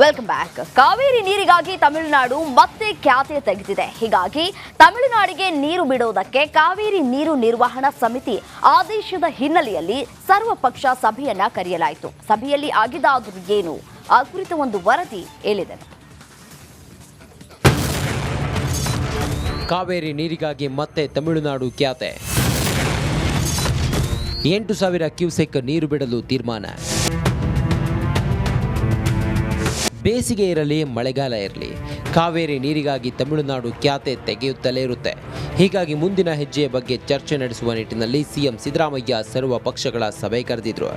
Welcome back. Kaveri ನೀರಿಗಾಗಿ ತಮಿಳುನಾಡು ಮತ್ತೆ ಖ್ಯಾತೆ ತೆಗೆದಿದೆ. ಹೀಗಾಗಿ ತಮಿಳುನಾಡಿಗೆ ನೀರು ಬಿಡುವುದಕ್ಕೆ ಕಾವೇರಿ ನೀರು ನಿರ್ವಹಣಾ ಸಮಿತಿ ಆದೇಶದ ಹಿನ್ನೆಲೆಯಲ್ಲಿ ಸರ್ವಪಕ್ಷ ಸಭೆಯನ್ನ ಕರೆಯಲಾಯಿತು. ಸಭೆಯಲ್ಲಿ ಆಗಿದ್ದಾದರೂ ಏನು, ಆ ಕುರಿತ ಒಂದು ವರದಿ ಹೇಳಿದೆ. ಕಾವೇರಿ ನೀರಿಗಾಗಿ ಮತ್ತೆ ತಮಿಳುನಾಡು ಖ್ಯಾತೆ. 8,000 ಕ್ಯೂಸೆಕ್ ನೀರು ಬಿಡಲು ತೀರ್ಮಾನ. ಬೇಸಿಗೆ ಇರಲಿ ಮಳೆಗಾಲ ಇರಲಿ, ಕಾವೇರಿ ನೀರಿಗಾಗಿ ತಮಿಳುನಾಡು ಖ್ಯಾತೆ ತೆಗೆಯುತ್ತಲೇ ಇರುತ್ತೆ. ಹೀಗಾಗಿ ಮುಂದಿನ ಹೆಜ್ಜೆಯ ಬಗ್ಗೆ ಚರ್ಚೆ ನಡೆಸುವ ನಿಟ್ಟಿನಲ್ಲಿ ಸಿಎಂ ಸಿದ್ದರಾಮಯ್ಯ ಸರ್ವ ಪಕ್ಷಗಳ ಸಭೆ ಕರೆದಿದ್ರು.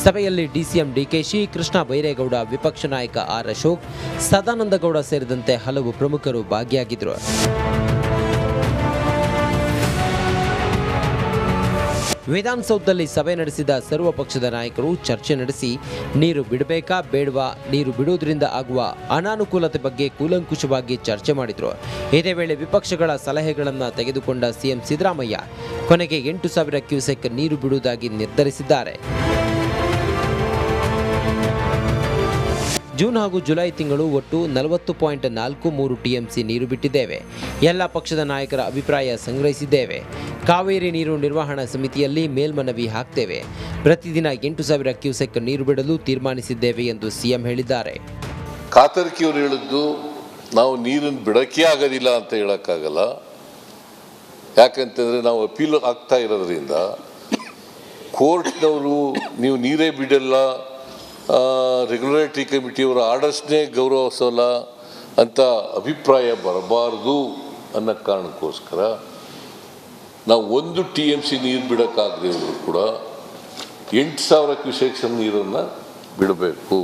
ಸಭೆಯಲ್ಲಿ ಡಿಸಿಎಂ ಡಿಕೆಶಿ, ಕೃಷ್ಣ ಬೈರೇಗೌಡ, ವಿಪಕ್ಷ ನಾಯಕ ಆರ್ ಅಶೋಕ್, ಸದಾನಂದಗೌಡ ಸೇರಿದಂತೆ ಹಲವು ಪ್ರಮುಖರು ಭಾಗಿಯಾಗಿದ್ರು. ವಿಧಾನಸೌಧದಲ್ಲಿ ಸಭೆ ನಡೆಸಿದ ಸರ್ವ ಪಕ್ಷದ ನಾಯಕರು ಚರ್ಚೆ ನಡೆಸಿ ನೀರು ಬಿಡಬೇಕಾ ಬೇಡವಾ, ನೀರು ಬಿಡುವುದರಿಂದ ಆಗುವ ಅನಾನುಕೂಲತೆ ಬಗ್ಗೆ ಕೂಲಂಕುಷವಾಗಿ ಚರ್ಚೆ ಮಾಡಿದರು. ಇದೇ ವೇಳೆ ವಿಪಕ್ಷಗಳ ಸಲಹೆಗಳನ್ನು ತೆಗೆದುಕೊಂಡ ಸಿಎಂ ಸಿದ್ದರಾಮಯ್ಯ ಕೊನೆಗೆ 8,000 ಕ್ಯೂಸೆಕ್ ನೀರು ಬಿಡುವುದಾಗಿ ನಿರ್ಧರಿಸಿದ್ದಾರೆ. ಜೂನ್ ಹಾಗೂ ಜುಲೈ ತಿಂಗಳು ಒಟ್ಟು 40.43 ಟಿಎಂಸಿ ನೀರು ಬಿಟ್ಟಿದ್ದೇವೆ. ಎಲ್ಲ ಪಕ್ಷದ ನಾಯಕರ ಅಭಿಪ್ರಾಯ ಸಂಗ್ರಹಿಸಿದ್ದೇವೆ. ಕಾವೇರಿ ನೀರು ನಿರ್ವಹಣಾ ಸಮಿತಿಯಲ್ಲಿ ಮೇಲ್ಮನವಿ ಹಾಕ್ತೇವೆ. ಪ್ರತಿದಿನ 8,000 ಕ್ಯೂಸೆಕ್ ನೀರು ಬಿಡಲು ತೀರ್ಮಾನಿಸಿದ್ದೇವೆ ಎಂದು ಸಿಎಂ ಹೇಳಿದ್ದಾರೆ. ಕಾತರ್ಕಿಯವರು ಹೇಳಿದ್ದು ನಾವು ನೀರನ್ನು ಬಿಡೋಕ್ಕೆ ಆಗೋದಿಲ್ಲ ಅಂತ ಹೇಳೋಕ್ಕಾಗಲ್ಲ. ಯಾಕಂತಂದರೆ ನಾವು ಅಪೀಲ್ ಆಗ್ತಾ ಇರೋದ್ರಿಂದ ಕೋರ್ಟ್ನವರು ನೀವು ನೀರೇ ಬಿಡಲ್ಲ, ರೆಗ್ಯುಲೇಟರಿ ಕಮಿಟಿಯವರ ಆರ್ಡರ್ಸ್ನೇ ಗೌರವಿಸೋಲ್ಲ ಅಂತ ಅಭಿಪ್ರಾಯ ಬರಬಾರ್ದು ಅನ್ನೋ ಕಾರಣಕ್ಕೋಸ್ಕರ ನಾವು 1 TMC ನೀರು ಬಿಡೋಕ್ಕಾಗದೇ ಇದ್ದರೂ ಕೂಡ 8,000 ಕ್ಯೂಸೆಕ್ಸ್ ನೀರನ್ನು ಬಿಡಬೇಕು.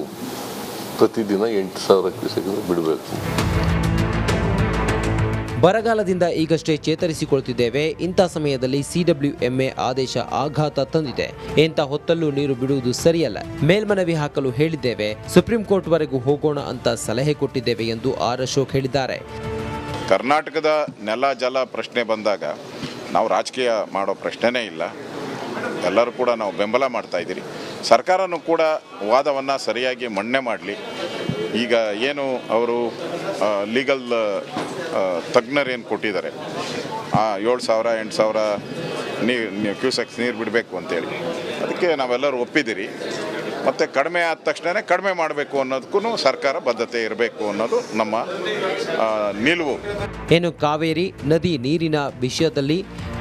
ಪ್ರತಿದಿನ 8,000 ಕ್ಯೂಸೆಕ್ ಬಿಡಬೇಕು. ಬರಗಾಲದಿಂದ ಈಗಷ್ಟೇ ಚೇತರಿಸಿಕೊಳ್ತಿದ್ದೇವೆ. ಇಂಥ ಸಮಯದಲ್ಲಿ CWMA ಆದೇಶ ಆಘಾತ ತಂದಿದೆ. ಇಂಥ ಹೊತ್ತಲ್ಲೂ ನೀರು ಬಿಡುವುದು ಸರಿಯಲ್ಲ. ಮೇಲ್ಮನವಿ ಹಾಕಲು ಹೇಳಿದ್ದೇವೆ. ಸುಪ್ರೀಂ ಕೋರ್ಟ್ ವರೆಗೂ ಹೋಗೋಣ ಅಂತ ಸಲಹೆ ಕೊಟ್ಟಿದ್ದೇವೆ ಎಂದು ಆರ್ ಅಶೋಕ್ ಹೇಳಿದ್ದಾರೆ. ಕರ್ನಾಟಕದ ನೆಲ ಜಲ ಪ್ರಶ್ನೆ ಬಂದಾಗ ನಾವು ರಾಜಕೀಯ ಮಾಡೋ ಪ್ರಶ್ನೆನೇ ಇಲ್ಲ. ಎಲ್ಲರೂ ಕೂಡ ನಾವು ಬೆಂಬಲ ಮಾಡ್ತಾ ಇದ್ದೀರಿ. ಸರ್ಕಾರನೂ ಕೂಡ ವಾದವನ್ನು ಸರಿಯಾಗಿ ಮನ್ನಣೆ ಮಾಡಲಿ. ಈಗ ಏನು ಅವರು ಲೀಗಲ್ ತಜ್ಞರು ಏನು ಕೊಟ್ಟಿದ್ದಾರೆ, 7,000 8,000 ಕ್ಯೂಸೆಕ್ಸ್ ನೀರು ಬಿಡಬೇಕು ಅಂತೇಳಿ, ಅದಕ್ಕೆ ನಾವೆಲ್ಲರೂ ಒಪ್ಪಿದ್ದೀರಿ. ಮತ್ತು ಕಡಿಮೆ ಆದ ತಕ್ಷಣ ಕಡಿಮೆ ಮಾಡಬೇಕು ಅನ್ನೋದಕ್ಕೂ ಸರ್ಕಾರ ಬದ್ಧತೆ ಇರಬೇಕು ಅನ್ನೋದು ನಮ್ಮ ನಿಲುವು. ಏನು ಕಾವೇರಿ ನದಿ ನೀರಿನ ವಿಷಯದಲ್ಲಿ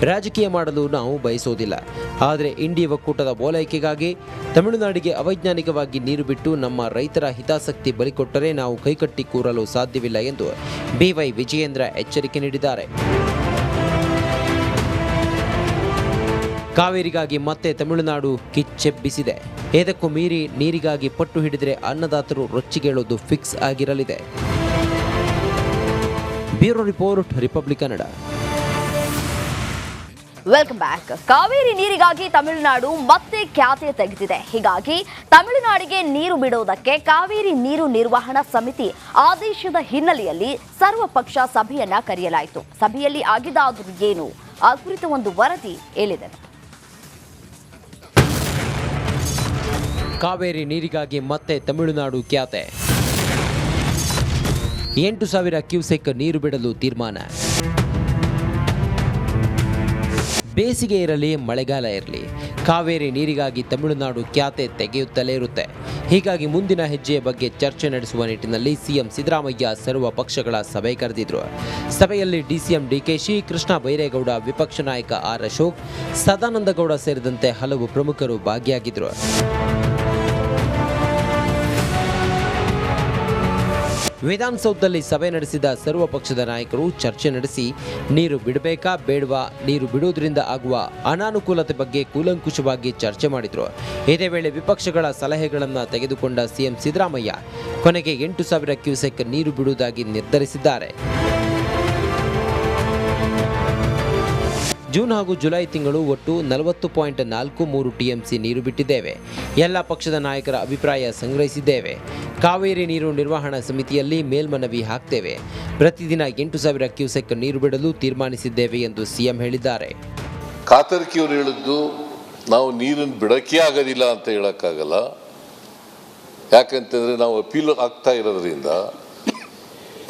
ರಾಜಕೀಯ ಮಾಡಲು ನಾವು ಬಯಸೋದಿಲ್ಲ. ಆದರೆ ಇಂಡಿ ಒಕ್ಕೂಟದ ಓಲೈಕೆಗಾಗಿ ತಮಿಳುನಾಡಿಗೆ ಅವೈಜ್ಞಾನಿಕವಾಗಿ ನೀರು ಬಿಟ್ಟು ನಮ್ಮ ರೈತರ ಹಿತಾಸಕ್ತಿ ಬಲಿಕೊಟ್ಟರೆ ನಾವು ಕೈಕಟ್ಟಿ ಕೂರಲು ಸಾಧ್ಯವಿಲ್ಲ ಎಂದು BY ವಿಜಯೇಂದ್ರ ಎಚ್ಚರಿಕೆ ನೀಡಿದ್ದಾರೆ. ಕಾವೇರಿಗಾಗಿ ಮತ್ತೆ ತಮಿಳುನಾಡು ಕಿಚ್ಚೆಬ್ಬಿಸಿದೆ. ಇದಕ್ಕೂ ಮೀರಿ ನೀರಿಗಾಗಿ ಪಟ್ಟು ಹಿಡಿದರೆ ಅನ್ನದಾತರು ರೊಚ್ಚಿಗೇಳೋದು ಫಿಕ್ಸ್ ಆಗಿರಲಿದೆ. Bureau report, Republic Kannada. Welcome back. Kaveri ನೀರಿಗಾಗಿ ತಮಿಳುನಾಡು ಮತ್ತೆ ಖ್ಯಾತೆ ತೆಗೆದಿದೆ. ಹೀಗಾಗಿ ತಮಿಳುನಾಡಿಗೆ ನೀರು ಬಿಡುವುದಕ್ಕೆ ಕಾವೇರಿ ನೀರು ನಿರ್ವಹಣಾ ಸಮಿತಿ ಆದೇಶದ ಹಿನ್ನೆಲೆಯಲ್ಲಿ ಸರ್ವಪಕ್ಷ ಸಭೆಯನ್ನ ಕರೆಯಲಾಯಿತು. ಸಭೆಯಲ್ಲಿ ಆಗಿದ್ದಾದರೂ ಏನು, ಆ ಕುರಿತ ಒಂದು ವರದಿ ಹೇಳಿದೆ. ಕಾವೇರಿ ನೀರಿಗಾಗಿ ಮತ್ತೆ ತಮಿಳುನಾಡು ಖ್ಯಾತೆ. 8,000 ಕ್ಯೂಸೆಕ್ ನೀರು ಬಿಡಲು ತೀರ್ಮಾನ. ಬೇಸಿಗೆ ಇರಲಿ ಮಳೆಗಾಲ ಇರಲಿ, ಕಾವೇರಿ ನೀರಿಗಾಗಿ ತಮಿಳುನಾಡು ಖ್ಯಾತೆ ತೆಗೆಯುತ್ತಲೇ ಇರುತ್ತೆ. ಹೀಗಾಗಿ ಮುಂದಿನ ಹೆಜ್ಜೆಯ ಬಗ್ಗೆ ಚರ್ಚೆ ನಡೆಸುವ ನಿಟ್ಟಿನಲ್ಲಿ ಸಿಎಂ ಸಿದ್ದರಾಮಯ್ಯ ಸರ್ವ ಪಕ್ಷಗಳ ಸಭೆ ಕರೆದಿದ್ರು. ಸಭೆಯಲ್ಲಿ ಡಿಸಿಎಂ ಡಿಕೆಶಿ, ಕೃಷ್ಣ ಬೈರೇಗೌಡ, ವಿಪಕ್ಷ ನಾಯಕ ಆರ್ ಅಶೋಕ್, ಸದಾನಂದಗೌಡ ಸೇರಿದಂತೆ ಹಲವು ಪ್ರಮುಖರು ಭಾಗಿಯಾಗಿದ್ರು. ವಿಧಾನಸೌಧದಲ್ಲಿ ಸಭೆ ನಡೆಸಿದ ಸರ್ವ ಪಕ್ಷದ ನಾಯಕರು ಚರ್ಚೆ ನಡೆಸಿ ನೀರು ಬಿಡಬೇಕಾ ಬೇಡವಾ, ನೀರು ಬಿಡುವುದರಿಂದ ಆಗುವ ಅನಾನುಕೂಲತೆ ಬಗ್ಗೆ ಕೂಲಂಕುಷವಾಗಿ ಚರ್ಚೆ ಮಾಡಿದರು. ಇದೇ ವೇಳೆ ವಿಪಕ್ಷಗಳ ಸಲಹೆಗಳನ್ನು ತೆಗೆದುಕೊಂಡ ಸಿಎಂ ಸಿದ್ದರಾಮಯ್ಯ ಕೊನೆಗೆ 8,000 ಕ್ಯೂಸೆಕ್ ನೀರು ಬಿಡುವುದಾಗಿ ನಿರ್ಧರಿಸಿದ್ದಾರೆ. ಜೂನ್ ಹಾಗೂ ಜುಲೈ ತಿಂಗಳು ಒಟ್ಟು 40.43 ಟಿಎಂಸಿ ನೀರು ಬಿಟ್ಟಿದ್ದೇವೆ. ಎಲ್ಲ ಪಕ್ಷದ ನಾಯಕರ ಅಭಿಪ್ರಾಯ ಸಂಗ್ರಹಿಸಿದ್ದೇವೆ. ಕಾವೇರಿ ನೀರು ನಿರ್ವಹಣಾ ಸಮಿತಿಯಲ್ಲಿ ಮೇಲ್ಮನವಿ ಹಾಕ್ತೇವೆ. ಪ್ರತಿದಿನ 8,000 ಕ್ಯೂಸೆಕ್ ನೀರು ಬಿಡಲು ತೀರ್ಮಾನಿಸಿದ್ದೇವೆ ಎಂದು ಸಿಎಂ ಹೇಳಿದ್ದಾರೆ. ಕಾತರ್ಕಿಯವರು ಹೇಳಿದ್ದು ನಾವು ನೀರನ್ನು ಬಿಡೋಕ್ಕೆ ಆಗೋದಿಲ್ಲ ಅಂತ ಹೇಳೋಕ್ಕಾಗಲ್ಲ. ಯಾಕಂತಂದರೆ ನಾವು ಅಪೀಲ್ ಆಗ್ತಾ ಇರೋದ್ರಿಂದ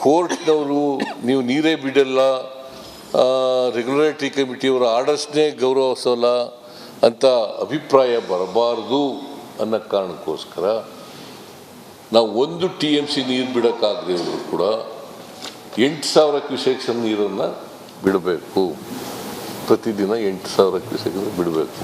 ಕೋರ್ಟ್ನವರು ನೀವು ನೀರೇ ಬಿಡಲ್ಲ, ರೆಗ್ಯುಲೇಟರಿ ಕಮಿಟಿಯವರ ಆರ್ಡರ್ಸ್ನೇ ಗೌರವಿಸೋಲ್ಲ ಅಂತ ಅಭಿಪ್ರಾಯ ಬರಬಾರ್ದು ಅನ್ನೋ ಕಾರಣಕ್ಕೋಸ್ಕರ ನಾವು 1 TMC ನೀರು ಬಿಡೋಕ್ಕಾಗದೇ ಇದ್ರೂ ಕೂಡ 8,000 ಕ್ಯೂಸೆಕ್ಸ್ ನೀರನ್ನು ಬಿಡಬೇಕು. ಪ್ರತಿದಿನ 8,000 ಕ್ಯೂಸೆಕ್ಸ್ ಬಿಡಬೇಕು.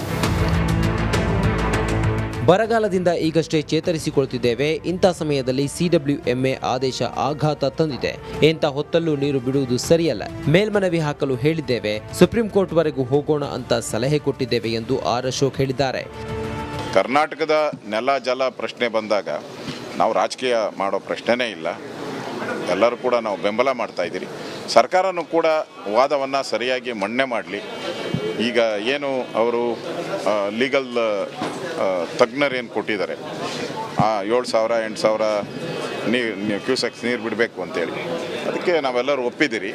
ಬರಗಾಲದಿಂದ ಈಗಷ್ಟೇ ಚೇತರಿಸಿಕೊಳ್ತಿದ್ದೇವೆ. ಇಂಥ ಸಮಯದಲ್ಲಿ CWMA ಆದೇಶ ಆಘಾತ ತಂದಿದೆ. ಇಂಥ ಹೊತ್ತಲ್ಲೂ ನೀರು ಬಿಡುವುದು ಸರಿಯಲ್ಲ. ಮೇಲ್ಮನವಿ ಹಾಕಲು ಹೇಳಿದ್ದೇವೆ. ಸುಪ್ರೀಂ ಕೋರ್ಟ್ ವರೆಗೂ ಹೋಗೋಣ ಅಂತ ಸಲಹೆ ಕೊಟ್ಟಿದ್ದೇವೆ ಎಂದು ಆರ್ ಅಶೋಕ್ ಹೇಳಿದ್ದಾರೆ. ಕರ್ನಾಟಕದ ನೆಲ ಜಲ ಪ್ರಶ್ನೆ ಬಂದಾಗ ನಾವು ರಾಜಕೀಯ ಮಾಡೋ ಪ್ರಶ್ನೆನೇ ಇಲ್ಲ. ಎಲ್ಲರೂ ಕೂಡ ನಾವು ಬೆಂಬಲ ಮಾಡ್ತಾ ಇದ್ದೀರಿ. ಸರ್ಕಾರನೂ ಕೂಡ ವಾದವನ್ನು ಸರಿಯಾಗಿ ಮಂಡನೆ ಮಾಡಲಿ. ಈಗ ಏನು ಅವರು ಲೀಗಲ್ ತಜ್ಞರು ಏನು ಕೊಟ್ಟಿದ್ದಾರೆ, 7,000 8,000 ಕ್ಯೂಸೆಕ್ಸ್ ನೀರು ಬಿಡಬೇಕು ಅಂತೇಳಿ, ಅದಕ್ಕೆ ನಾವೆಲ್ಲರೂ ಒಪ್ಪಿದ್ದೀರಿ.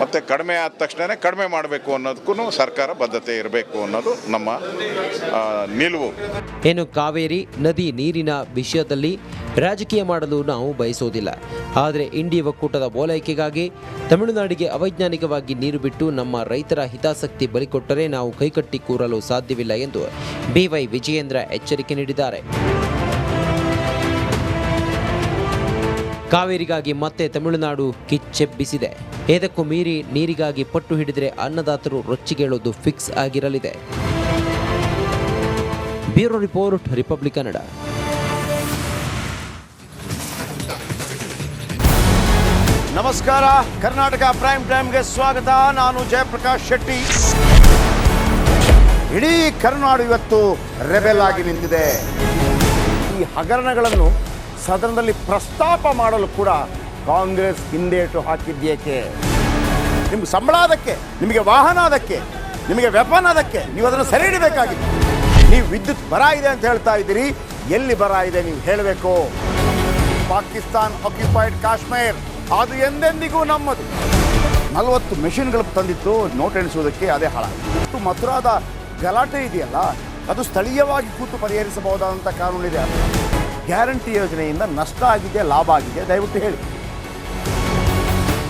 ಮತ್ತು ಕಡಿಮೆ ಆದ ತಕ್ಷಣ ಕಡಿಮೆ ಮಾಡಬೇಕು ಅನ್ನೋದಕ್ಕೂ ಸರ್ಕಾರ ಬದ್ಧತೆ ಇರಬೇಕು ಅನ್ನೋದು ನಮ್ಮ ನಿಲುವು. ಏನು ಕಾವೇರಿ ನದಿ ನೀರಿನ ವಿಷಯದಲ್ಲಿ ರಾಜಕೀಯ ಮಾಡಲು ನಾವು ಬಯಸೋದಿಲ್ಲ. ಆದರೆ ಇಂಡಿ ಒಕ್ಕೂಟದ ಓಲೈಕೆಗಾಗಿ ತಮಿಳುನಾಡಿಗೆ ಅವೈಜ್ಞಾನಿಕವಾಗಿ ನೀರು ಬಿಟ್ಟು ನಮ್ಮ ರೈತರ ಹಿತಾಸಕ್ತಿ ಬಲಿಕೊಟ್ಟರೆ ನಾವು ಕೈಕಟ್ಟಿ ಕೂರಲು ಸಾಧ್ಯವಿಲ್ಲ ಎಂದು BY ವಿಜಯೇಂದ್ರ ಎಚ್ಚರಿಕೆ ನೀಡಿದ್ದಾರೆ. ಕಾವೇರಿಗಾಗಿ ಮತ್ತೆ ತಮಿಳುನಾಡು ಕಿಚ್ಚೆಬ್ಬಿಸಿದೆ. ಇದಕ್ಕೂ ಮೀರಿ ನೀರಿಗಾಗಿ ಪಟ್ಟು ಹಿಡಿದರೆ ಅನ್ನದಾತರು ರೊಚ್ಚಿಗೇಳೋದು ಫಿಕ್ಸ್ ಆಗಿರಲಿದೆ. Bureau report, Republic Kannada. ನಮಸ್ಕಾರ, ಕರ್ನಾಟಕ ಪ್ರೈಮ್ ಟೈಮ್ಗೆ ಸ್ವಾಗತ. ನಾನು ಜಯಪ್ರಕಾಶ್ ಶೆಟ್ಟಿ. ಇಡೀ ಕರ್ನಾಡು ಇವತ್ತು ರೆಬೆಲ್ ಆಗಿ ನಿಂತಿದೆ. ಈ ಹಗರಣಗಳನ್ನು ಸದನದಲ್ಲಿ ಪ್ರಸ್ತಾಪ ಮಾಡಲು ಕೂಡ ಕಾಂಗ್ರೆಸ್ ಹಿಂದೇಟು ಹಾಕಿದ್ದೇಕೆ? ನಿಮ್ಗೆ ಸಂಬಳ ಅದಕ್ಕೆ, ನಿಮಗೆ ವಾಹನ ಅದಕ್ಕೆ, ನಿಮಗೆ ವೆಪನ್ ಅದಕ್ಕೆ, ನೀವು ಅದನ್ನು ಸೆರೆ ಹಿಡಬೇಕಾಗಿತ್ತು. ನೀವು ವಿದ್ಯುತ್ ಬರ ಇದೆ ಅಂತ ಹೇಳ್ತಾ ಇದ್ದೀರಿ. ಎಲ್ಲಿ ಬರ ಇದೆ ನೀವು ಹೇಳಬೇಕು. ಪಾಕಿಸ್ತಾನ್ ಆಕ್ಯುಪೈಡ್ ಕಾಶ್ಮೀರ್ ಅದು ಎಂದೆಂದಿಗೂ ನಮ್ಮದು. 40 ಮೆಷಿನ್ಗಳು ತಂದಿತ್ತು ನೋಟ್ ಎಣಿಸುವುದಕ್ಕೆ, ಅದೇ ಹಾಳಾಗಿತ್ತು. ಮಥುರಾದ ಗಲಾಟೆ ಇದೆಯಲ್ಲ, ಅದು ಸ್ಥಳೀಯವಾಗಿ ಕೂತು ಪರಿಹರಿಸಬಹುದಾದಂಥ ಕಾನೂನಿದೆ. ಗ್ಯಾರಂಟಿ ಯೋಜನೆಯಿಂದ ನಷ್ಟ ಆಗಿದೆ, ಲಾಭ ಆಗಿದೆ, ದಯವಿಟ್ಟು ಹೇಳಿ.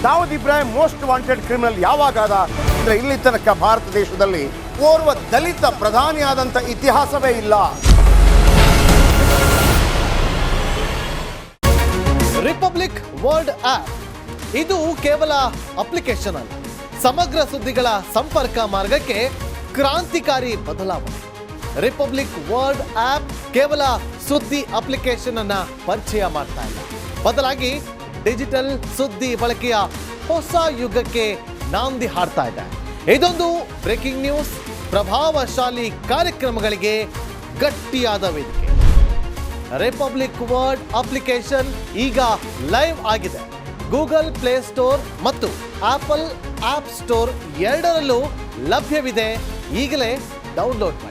Dawood Ibrahim most wanted criminal ಯಾವಾಗಾದ ಅಂದರೆ ಇಲ್ಲಿ ತನಕ ಭಾರತ ದೇಶದಲ್ಲಿ ಓರ್ವ ದಲಿತ ಪ್ರಧಾನಿಯಾದಂಥ ಇತಿಹಾಸವೇ ಇಲ್ಲ. ರಿಪಬ್ಲಿಕ್ ವರ್ಲ್ಡ್ ಆಪ್ ಇದು ಕೇವಲ ಅಪ್ಲಿಕೇಶನ್ ಅಲ್ಲ, ಸಮಗ್ರ ಸುದ್ದಿಗಳ ಸಂಪರ್ಕ ಮಾರ್ಗಕ್ಕೆ ಕ್ರಾಂತಿಕಾರಿ ಬದಲಾವಣೆ. ರಿಪಬ್ಲಿಕ್ ವರ್ಲ್ಡ್ ಆಪ್ ಕೇವಲ ಸುದ್ದಿ ಅಪ್ಲಿಕೇಶನ್ ಅನ್ನ ಪರಿಚಯ ಮಾಡ್ತಾ ಇಲ್ಲ, ಬದಲಾಗಿ ಡಿಜಿಟಲ್ ಸುದ್ದಿ ಬಳಕೆಯ ಹೊಸ ಯುಗಕ್ಕೆ ನಾಂದಿ ಹಾಡ್ತಾ ಇದೆ. ಇದೊಂದು ಬ್ರೇಕಿಂಗ್ ನ್ಯೂಸ್, ಪ್ರಭಾವಶಾಲಿ ಕಾರ್ಯಕ್ರಮಗಳಿಗೆ ಗಟ್ಟಿಯಾದ ವೇದಿಕೆ. ರಿಪಬ್ಲಿಕ್ ವರ್ಲ್ಡ್ ಅಪ್ಲಿಕೇಶನ್ ಈಗ ಲೈವ್ ಆಗಿದೆ. ಗೂಗಲ್ ಪ್ಲೇ ಸ್ಟೋರ್ ಮತ್ತು ಆಪಲ್ ಆಪ್ ಸ್ಟೋರ್ ಎರಡರಲ್ಲೂ ಲಭ್ಯವಿದೆ. ಈಗಲೇ ಡೌನ್ಲೋಡ್ ಮಾಡಿ.